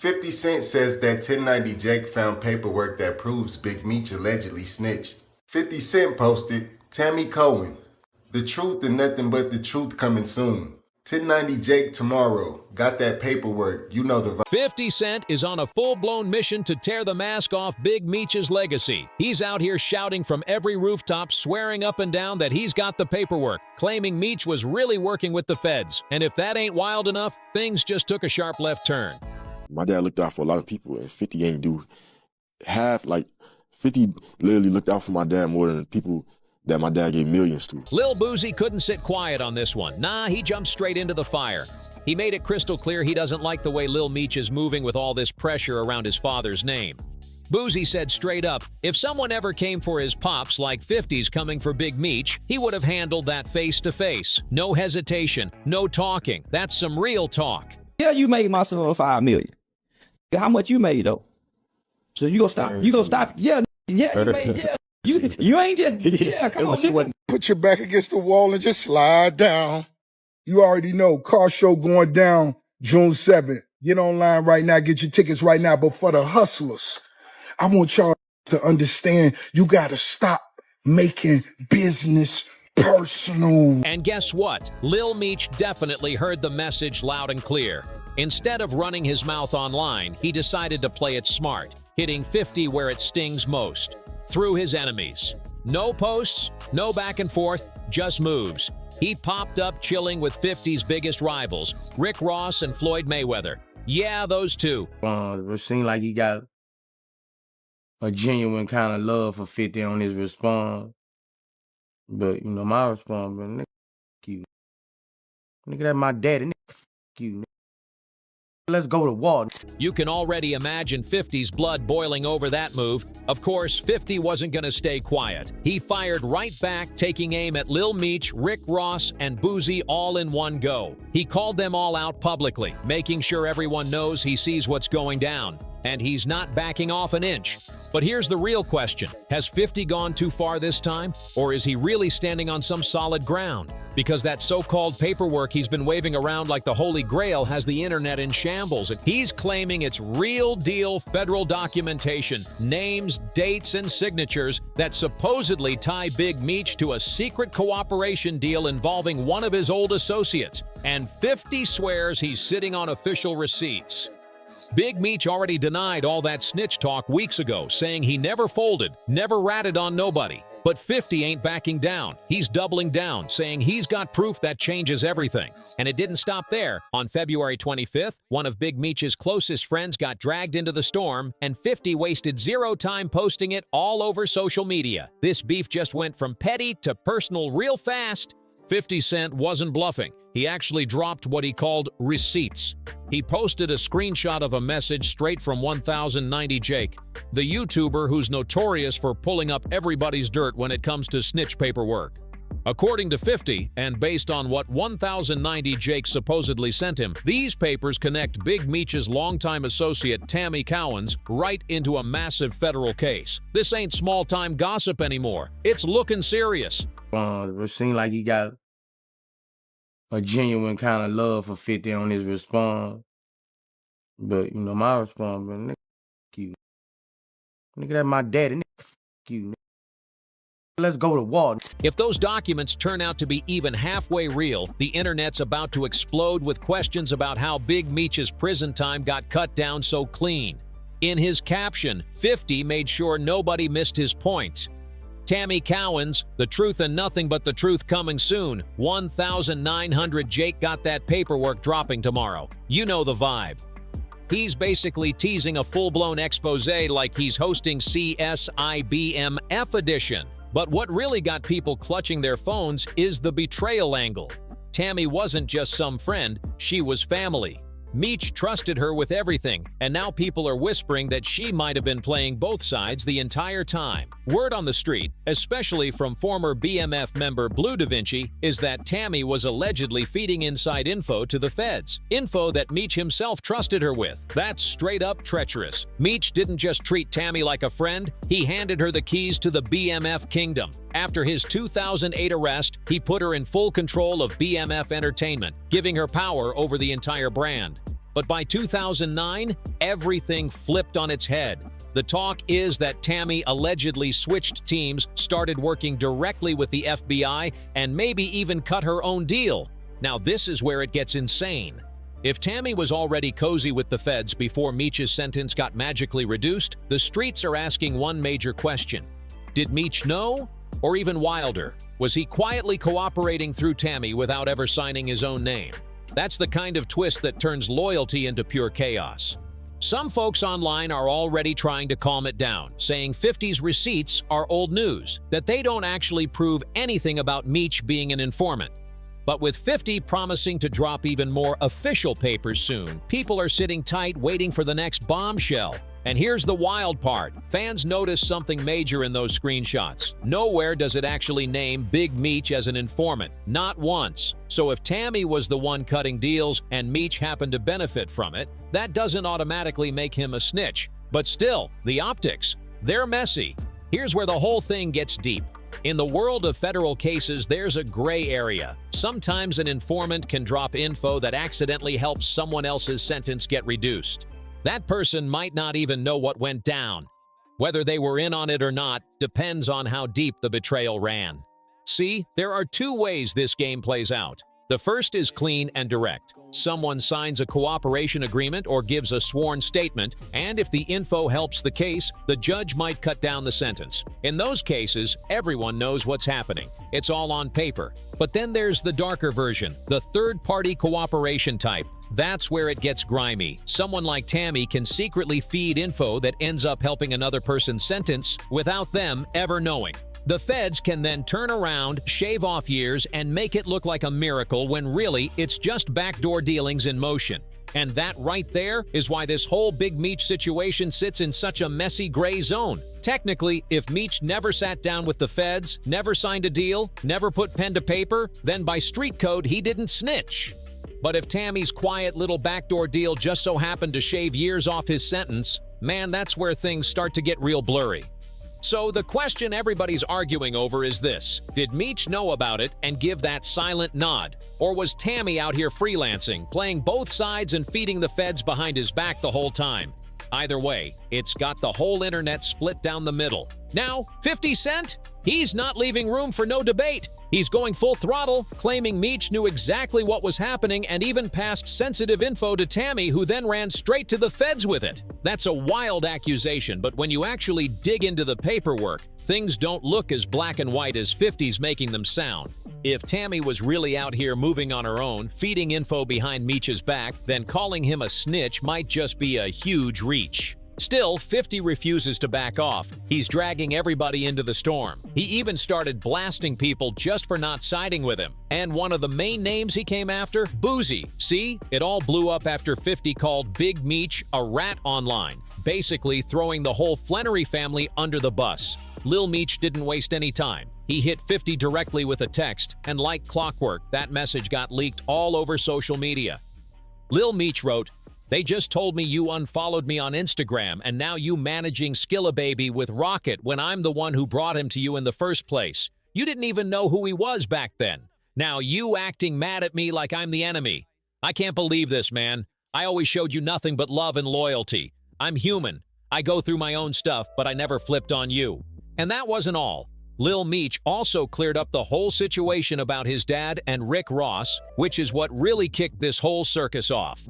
50 Cent says that 1090 Jake found paperwork that proves Big Meech allegedly snitched. 50 Cent posted, Tammy Cohen, the truth and nothing but the truth coming soon. 1090 Jake tomorrow. Got that paperwork. You know the vibe. 50 Cent is on a full-blown mission to tear the mask off Big Meech's legacy. He's out here shouting from every rooftop, swearing up and down that he's got the paperwork, claiming Meech was really working with the feds. And if that ain't wild enough, things just took a sharp left turn. My dad looked out for a lot of people, and 50 ain't do half. Like 50 literally looked out for my dad more than people that my dad gave millions to. Lil Boosie couldn't sit quiet on this one. Nah, he jumped straight into the fire. He made it crystal clear he doesn't like the way Lil Meech is moving with all this pressure around his father's name. Boosie said straight up, if someone ever came for his pops like 50's coming for Big Meech, he would have handled that face-to-face. No hesitation, no talking. That's some real talk. Yeah, you made my son $5 million. How much you made though? So you gonna stop? You gonna stop? Yeah, you made, yeah. You ain't just, yeah, come on. Put your back against the wall and just slide down. You already know, car show going down June 7th. Get online right now, get your tickets right now. But for the hustlers, I want y'all to understand you gotta stop making business personal. And guess what? Lil Meech definitely heard the message loud and clear. Instead of running his mouth online, he decided to play it smart, hitting 50 where it stings most. Through his enemies. No posts, no back and forth, just moves. He popped up chilling with 50's biggest rivals, Rick Ross and Floyd Mayweather. Yeah, those two. It seemed like he got a genuine kind of love for 50 on his response. But, you know, my response, man, nigga, f*** you. Nigga, that's my daddy, nigga, f*** you, nigga. Let's go to war. You can already imagine 50's blood boiling over that move. Of course, 50 wasn't gonna stay quiet. He fired right back, taking aim at Lil Meech, Rick Ross, and Boosie all in one go. He called them all out publicly, making sure everyone knows he sees what's going down. And he's not backing off an inch. But here's the real question. Has 50 gone too far this time? Or is he really standing on some solid ground? Because that so-called paperwork he's been waving around like the Holy Grail has the internet in shambles. And he's claiming it's real-deal federal documentation, names, dates, and signatures that supposedly tie Big Meech to a secret cooperation deal involving one of his old associates. And 50 swears he's sitting on official receipts. Big Meech already denied all that snitch talk weeks ago, saying he never folded, never ratted on nobody. But 50 ain't backing down. He's doubling down, saying he's got proof that changes everything. And it didn't stop there. On February 25th, one of Big Meech's closest friends got dragged into the storm, and 50 wasted zero time posting it all over social media. This beef just went from petty to personal real fast. 50 Cent wasn't bluffing. He actually dropped what he called receipts. He posted a screenshot of a message straight from 1090 Jake, the YouTuber who's notorious for pulling up everybody's dirt when it comes to snitch paperwork. According to 50, and based on what 1090 Jake supposedly sent him, these papers connect Big Meech's longtime associate Tammy Cowan's right into a massive federal case. This ain't small-time gossip anymore. It's looking serious. It seemed like he got a genuine kind of love for 50 on his response. But, you know, my response, man, nigga, f*** you. Nigga, that's my daddy, nigga, f*** you, nigga. Let's go to war. If those documents turn out to be even halfway real, the internet's about to explode with questions about how Big Meech's prison time got cut down so clean. In his caption, 50 made sure nobody missed his point. Tammy Cowan's, the truth and nothing but the truth coming soon. 1900 Jake got that paperwork dropping tomorrow. You know the vibe. He's basically teasing a full-blown expose like he's hosting CSIBMF edition. But what really got people clutching their phones is the betrayal angle. Tammy wasn't just some friend, she was family. Meech trusted her with everything, and now people are whispering that she might have been playing both sides the entire time. Word on the street, especially from former BMF member Blue Da Vinci, is that Tammy was allegedly feeding inside info to the feds. Info that Meech himself trusted her with. That's straight up treacherous. Meech didn't just treat Tammy like a friend, he handed her the keys to the BMF kingdom. After his 2008 arrest, he put her in full control of BMF Entertainment, giving her power over the entire brand. But by 2009, everything flipped on its head. The talk is that Tammy allegedly switched teams, started working directly with the FBI, and maybe even cut her own deal. Now this is where it gets insane. If Tammy was already cozy with the feds before Meech's sentence got magically reduced, the streets are asking one major question. Did Meech know? Or even wilder, was he quietly cooperating through Tammy without ever signing his own name? That's the kind of twist that turns loyalty into pure chaos. Some folks online are already trying to calm it down, saying 50's receipts are old news, that they don't actually prove anything about Meech being an informant. But with 50 promising to drop even more official papers soon, people are sitting tight waiting for the next bombshell. And here's the wild part. Fans notice something major in those screenshots. Nowhere does it actually name Big Meech as an informant. Not once. So if Tammy was the one cutting deals and Meech happened to benefit from it, that doesn't automatically make him a snitch. But still, the optics, they're messy. Here's where the whole thing gets deep. In the world of federal cases, there's a gray area. Sometimes an informant can drop info that accidentally helps someone else's sentence get reduced. That person might not even know what went down. Whether they were in on it or not depends on how deep the betrayal ran. See, there are two ways this game plays out. The first is clean and direct. Someone signs a cooperation agreement or gives a sworn statement, and if the info helps the case, the judge might cut down the sentence. In those cases, everyone knows what's happening. It's all on paper. But then there's the darker version, the third-party cooperation type. That's where it gets grimy. Someone like Tammy can secretly feed info that ends up helping another person's sentence without them ever knowing. The feds can then turn around, shave off years, and make it look like a miracle when really it's just backdoor dealings in motion. And that right there is why this whole Big Meech situation sits in such a messy gray zone. Technically, if Meech never sat down with the feds, never signed a deal, never put pen to paper, then by street code he didn't snitch. But if Tammy's quiet little backdoor deal just so happened to shave years off his sentence, man, that's where things start to get real blurry. So the question everybody's arguing over is this: did Meech know about it and give that silent nod? Or was Tammy out here freelancing, playing both sides and feeding the feds behind his back the whole time? Either way, it's got the whole internet split down the middle. Now, 50 Cent? He's not leaving room for no debate. He's going full throttle, claiming Meech knew exactly what was happening and even passed sensitive info to Tammy, who then ran straight to the feds with it. That's a wild accusation, but when you actually dig into the paperwork, things don't look as black and white as 50's making them sound. If Tammy was really out here moving on her own, feeding info behind Meech's back, then calling him a snitch might just be a huge reach. Still, 50 refuses to back off. He's dragging everybody into the storm. He even started blasting people just for not siding with him. And one of the main names he came after? Boosie. See? It all blew up after 50 called Big Meech a rat online, basically throwing the whole Flannery family under the bus. Lil Meech didn't waste any time. He hit 50 directly with a text, and like clockwork, that message got leaked all over social media. Lil Meech wrote, "They just told me you unfollowed me on Instagram and now you managing Skillababy with Rocket when I'm the one who brought him to you in the first place. You didn't even know who he was back then. Now you acting mad at me like I'm the enemy. I can't believe this, man. I always showed you nothing but love and loyalty. I'm human. I go through my own stuff, but I never flipped on you." And that wasn't all. Lil Meech also cleared up the whole situation about his dad and Rick Ross, which is what really kicked this whole circus off.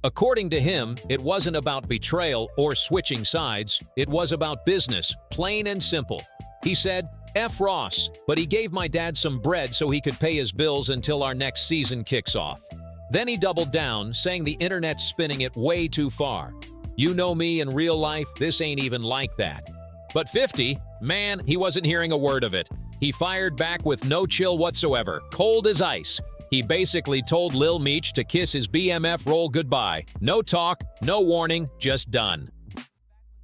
According to him, it wasn't about betrayal or switching sides. It was about business, plain and simple. He said, "F Ross, but he gave my dad some bread so he could pay his bills until our next season kicks off." Then he doubled down, saying the internet's spinning it way too far. You know me in real life, this ain't even like that. But 50, man, he wasn't hearing a word of it. He fired back with no chill whatsoever, cold as ice. He basically told Lil Meech to kiss his BMF role goodbye. No talk, no warning, just done.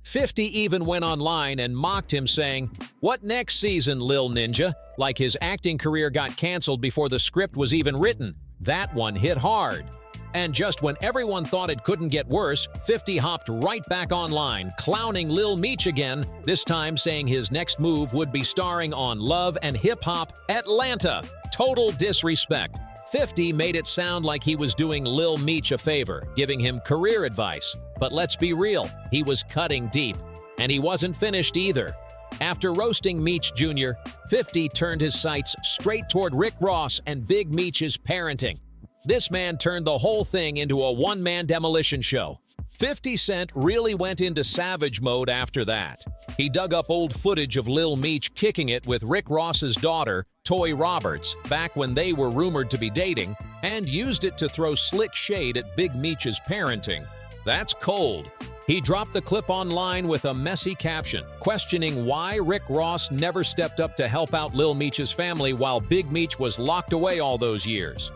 50 even went online and mocked him, saying, "What next season, Lil Ninja?" Like his acting career got canceled before the script was even written. That one hit hard. And just when everyone thought it couldn't get worse, 50 hopped right back online, clowning Lil Meech again, this time saying his next move would be starring on Love and Hip Hop Atlanta. Total disrespect. 50 made it sound like he was doing Lil Meech a favor, giving him career advice. But let's be real, he was cutting deep. And he wasn't finished either. After roasting Meech Jr., 50 turned his sights straight toward Rick Ross and Big Meech's parenting. This man turned the whole thing into a one-man demolition show. 50 Cent really went into savage mode after that. He dug up old footage of Lil Meech kicking it with Rick Ross's daughter, Toy Roberts, back when they were rumored to be dating, and used it to throw slick shade at Big Meech's parenting. That's cold. He dropped the clip online with a messy caption, questioning why Rick Ross never stepped up to help out Lil Meech's family while Big Meech was locked away all those years.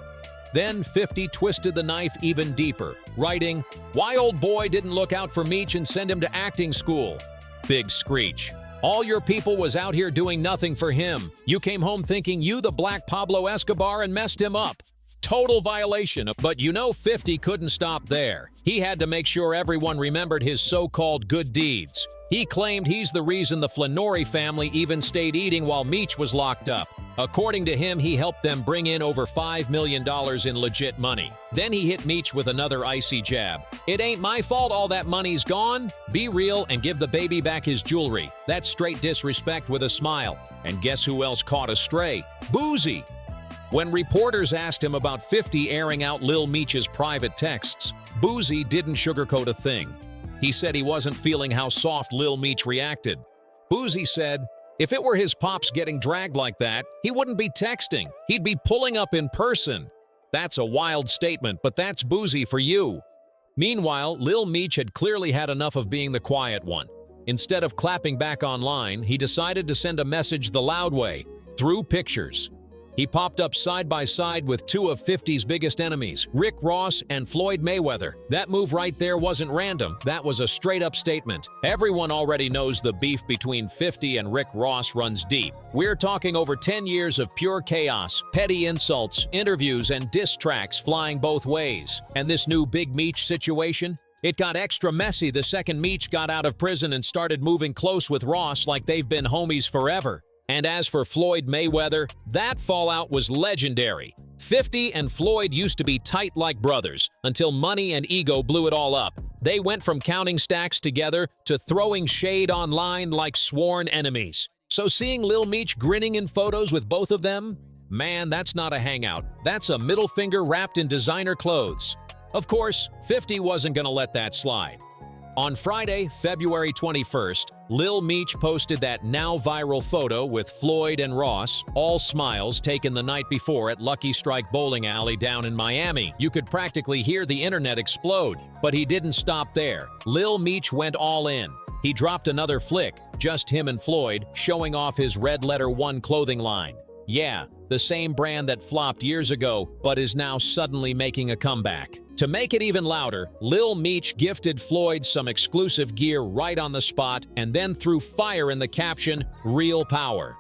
Then 50 twisted the knife even deeper, writing, "Why old boy didn't look out for Meech and send him to acting school? Big screech. All your people was out here doing nothing for him. You came home thinking you the Black Pablo Escobar and messed him up. Total violation." But you know 50 couldn't stop there. He had to make sure everyone remembered his so-called good deeds. He claimed he's the reason the Flannery family even stayed eating while Meech was locked up. According to him, he helped them bring in over $5 million in legit money. Then he hit Meech with another icy jab. "It ain't my fault all that money's gone. Be real and give the baby back his jewelry." That's straight disrespect with a smile. And guess who else caught a stray? Boosie. When reporters asked him about 50 airing out Lil Meech's private texts, Boosie didn't sugarcoat a thing. He said he wasn't feeling how soft Lil Meech reacted. Boosie said, if it were his pops getting dragged like that, he wouldn't be texting. He'd be pulling up in person. That's a wild statement, but that's Boosie for you. Meanwhile, Lil Meech had clearly had enough of being the quiet one. Instead of clapping back online, he decided to send a message the loud way, through pictures. He popped up side by side with two of 50's biggest enemies, Rick Ross and Floyd Mayweather. That move right there wasn't random. That was a straight-up statement. Everyone already knows the beef between 50 and Rick Ross runs deep. We're talking over 10 years of pure chaos, petty insults, interviews, and diss tracks flying both ways. And this new Big Meech situation? It got extra messy the second Meech got out of prison and started moving close with Ross like they've been homies forever. And as for Floyd Mayweather, that fallout was legendary. 50 and Floyd used to be tight like brothers, until money and ego blew it all up. They went from counting stacks together to throwing shade online like sworn enemies. So seeing Lil Meech grinning in photos with both of them? Man, that's not a hangout. That's a middle finger wrapped in designer clothes. Of course, 50 wasn't gonna let that slide. On Friday, February 21st, Lil Meech posted that now viral photo with Floyd and Ross, all smiles, taken the night before at Lucky Strike Bowling Alley down in Miami. You could practically hear the internet explode. But he didn't stop there. Lil Meech went all in. He dropped another flick, just him and Floyd, showing off his Red Letter 1 clothing line. Yeah, the same brand that flopped years ago, but is now suddenly making a comeback. To make it even louder, Lil Meech gifted Floyd some exclusive gear right on the spot and then threw fire in the caption, "Real Power."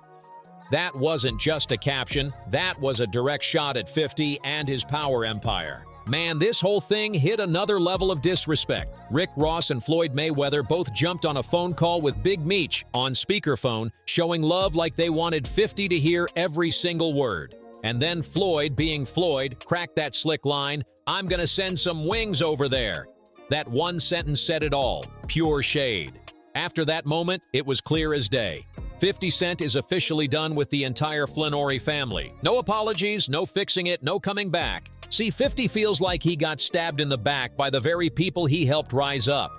That wasn't just a caption, that was a direct shot at 50 and his power empire. Man, this whole thing hit another level of disrespect. Rick Ross and Floyd Mayweather both jumped on a phone call with Big Meech on speakerphone, showing love like they wanted 50 to hear every single word. And then Floyd, being Floyd, cracked that slick line, "I'm gonna send some wings over there." That one sentence said it all, pure shade. After that moment, it was clear as day. 50 Cent is officially done with the entire Flannery family. No apologies, no fixing it, no coming back. See, 50 feels like he got stabbed in the back by the very people he helped rise up.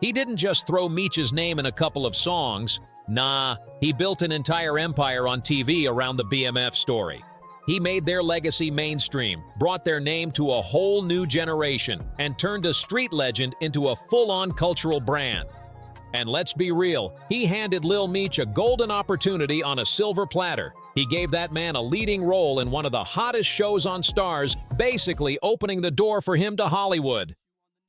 He didn't just throw Meech's name in a couple of songs. Nah, he built an entire empire on TV around the BMF story. He made their legacy mainstream, brought their name to a whole new generation, and turned a street legend into a full-on cultural brand. And let's be real, he handed Lil Meech a golden opportunity on a silver platter. He gave that man a leading role in one of the hottest shows on Starz, basically opening the door for him to Hollywood.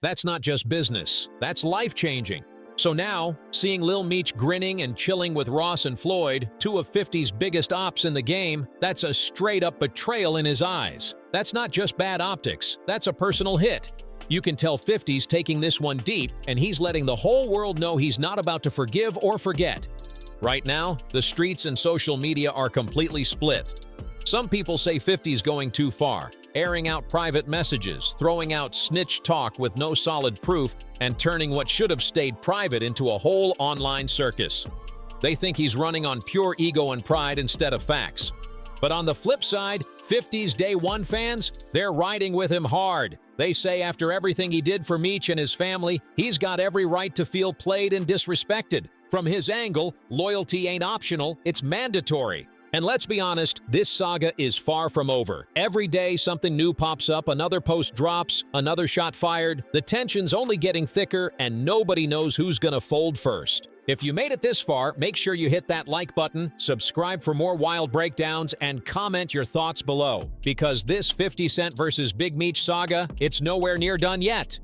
That's not just business, that's life-changing. So now, seeing Lil Meech grinning and chilling with Ross and Floyd, two of 50's biggest ops in the game, that's a straight-up betrayal in his eyes. That's not just bad optics, that's a personal hit. You can tell 50's taking this one deep, and he's letting the whole world know he's not about to forgive or forget. Right now, the streets and social media are completely split. Some people say 50's going too far. airing out private messages, throwing out snitch talk with no solid proof, and turning what should have stayed private into a whole online circus. They think he's running on pure ego and pride instead of facts. But on the flip side, 50's Day One fans, they're riding with him hard. They say after everything he did for Meech and his family, he's got every right to feel played and disrespected. From his angle, loyalty ain't optional, it's mandatory. And let's be honest, this saga is far from over. Every day something new pops up, another post drops, another shot fired. The tension's only getting thicker and nobody knows who's gonna fold first. If you made it this far, make sure you hit that like button, subscribe for more wild breakdowns, and comment your thoughts below. Because this 50 Cent versus Big Meech saga, it's nowhere near done yet.